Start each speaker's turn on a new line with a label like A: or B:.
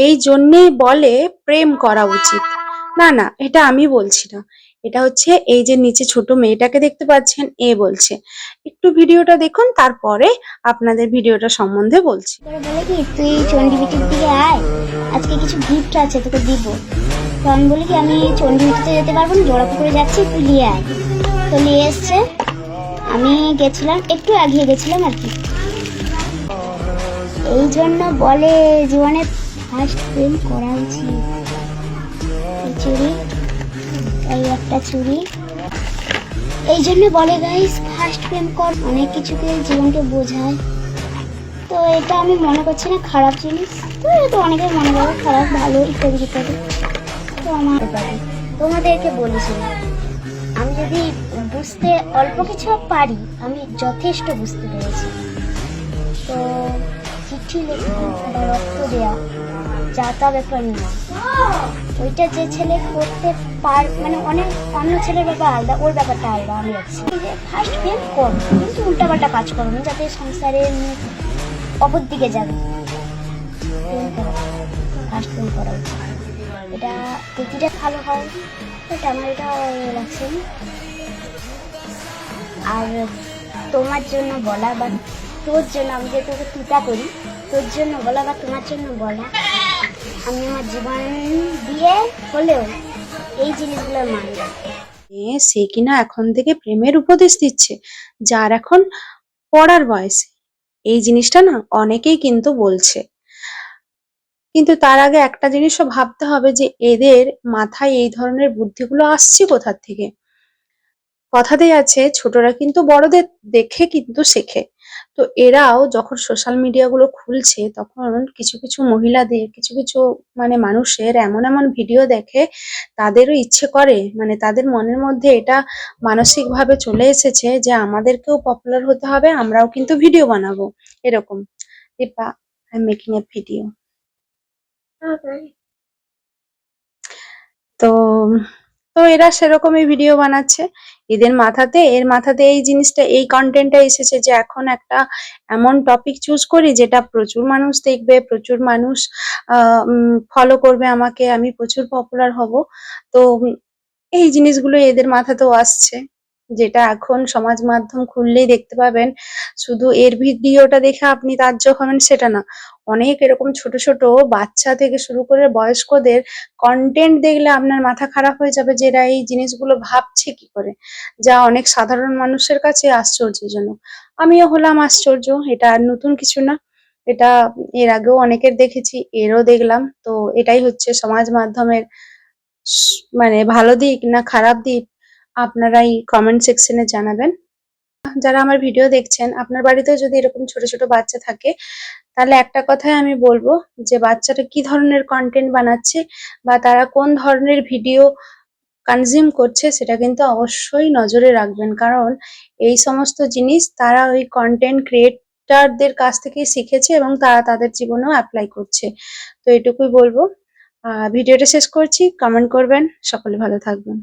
A: এই জন্যেই বলে প্রেম করা উচিত। না না, এটা আমি বলছি না, এটা হচ্ছে এই যে নিচে ছোট মেয়েটাকে দেখতে পাচ্ছেন, এ বলছে। একটু ভিডিওটা দেখুন, তারপরে আপনাদের ভিডিওটা সম্বন্ধে বলছি।
B: বলে কি তুই চণ্ডীবিটির দিকে আয়, আজকে কিছু গিফট আছে তোকে দিব। তো আমি বলি কি আমি চণ্ডীবিটিতে যেতে পারবো না, জোড়াপুকুরে যাচ্ছি, তুই নিয়ে আয়। তো নিয়ে এসছে, আমি গেছিলাম, একটু এগিয়ে গেছিলাম আর কি। এই জন্য বলে জীবনে ফার্স্ট প্রেম করা উচিত। এই চুড়ি, এই একটা চুড়ি, এই জন্য বলে গাইস ফার্স্ট প্রেম কর, অনেক কিছুকে জীবনকে বোঝায়। তো এটা আমি মনে করছি না খারাপ জিনিস, তো এটা অনেকের মনে করে খারাপ ভালো ইত্যাদি ইত্যাদি। তো আমার তোমাদেরকে বলেছি আমি যদি বুঝতে অল্প কিছু পারি, আমি যথেষ্ট বুঝতে পেরেছি। তো চিঠি লেখা বা রক্ত দেওয়া যা তা ব্যাপার না, ওইটা যে ছেলে করতে মানে অনেক অন্য ছেলের ব্যাপার আলাদা, ওর ব্যাপারটা আলাদা। আমি যাচ্ছি ফার্স্ট প্রেম কর, কিন্তু উল্টাপাল্টা কাজ করো না, যাতে সংসারের অপর দিকে যাবে। ফার্স্ট প্রেম করা উচিত, এটা প্রতিটা ভালো হয়, এটা আমার এটা লাগছে। আর তোমার জন্য বলা বা তোর জন্য, আমি যে তোকে তুতা করি, তোর জন্য বলা বা তোমার জন্য বলা, আমি আমার জীবন দিয়ে হলেও এই জিনিসগুলো মানব।
A: সে কিনা এখন থেকে প্রেমের উপদেশ দিচ্ছে, যার এখন পড়ার বয়স। এই জিনিসটা না অনেকেই কিন্তু বলছে, কিন্তু তার আগে একটা জিনিসও ভাবতে হবে যে এদের মাথায় এই ধরনের বুদ্ধিগুলো আসছে কোথা থেকে। কথাতেই আছে ছোটরা কিন্তু বড়দের দেখে কিন্তু শেখে। তো এরাও যখন সোশ্যাল মিডিয়া গুলো খুলছে, তখন কিছু কিছু মহিলাদের, কিছু কিছু মানে মানুষের এমন এমন ভিডিও দেখে, তাদেরও ইচ্ছে করে, মানে তাদের মনের মধ্যে এটা মানসিক ভাবে চলে এসেছে যে আমাদেরকেও পপুলার হতে হবে, আমরাও কিন্তু ভিডিও বানাবো এরকম। Deepa, I am making a video. তো তো এরা সেরকমই ভিডিও বানাচ্ছে। এর মাথাতে এই জিনিসটা, এই কন্টেন্টটা এসেছে যে এখন একটা এমন টপিক চুজ করি যেটা প্রচুর মানুষ দেখবে, প্রচুর মানুষ ফলো করবে আমাকে, আমি প্রচুর পপুলার হব। তো এই জিনিসগুলো এদের মাথাতেও আসছে, যেটা এখন সমাজ মাধ্যম খুললেই দেখতে পাবেন। শুধু এর ভিডিওটা দেখে আপনি তাজ্জব হবেন সেটা না, অনেক এরকম ছোট ছোট বাচ্চা থেকে শুরু করে বয়স্কদের কন্টেন্ট দেখলে আপনার মাথা খারাপ হয়ে যাবে যে এরা এই জিনিসগুলো ভাবছে কি করে, যা অনেক সাধারণ মানুষের কাছে আশ্চর্যজনক। আমিও হলাম আশ্চর্য, এটা আর নতুন কিছু না, এটা এর আগেও অনেকের দেখেছি, এরও দেখলাম। তো এটাই হচ্ছে সমাজ মাধ্যমের মানে ভালো দিক না খারাপ দিক, আপনারাই কমেন্ট সেকশনে জানাবেন। যারা আমার ভিডিও দেখছেন, আপনার বাড়িতেও যদি এরকম ছোট ছোট বাচ্চা থাকে, তাহলে একটা কথাই আমি বলবো যে বাচ্চাটা কি ধরনের কন্টেন্ট বানাচ্ছে বা তারা কোন ধরনের ভিডিও কনজিউম করছে, সেটা কিন্তু অবশ্যই নজরে রাখবেন, কারণ এই সমস্ত জিনিস তারা ওই কন্টেন্ট ক্রিয়েটরদের কাছ থেকেই শিখেছে এবং তারা তাদের জীবনেও অ্যাপ্লাই করছে। তো এটুকুই বলবো। ভিডিওটা শেষ করছি, কমেন্ট করবেন, সকলে ভালো থাকবেন।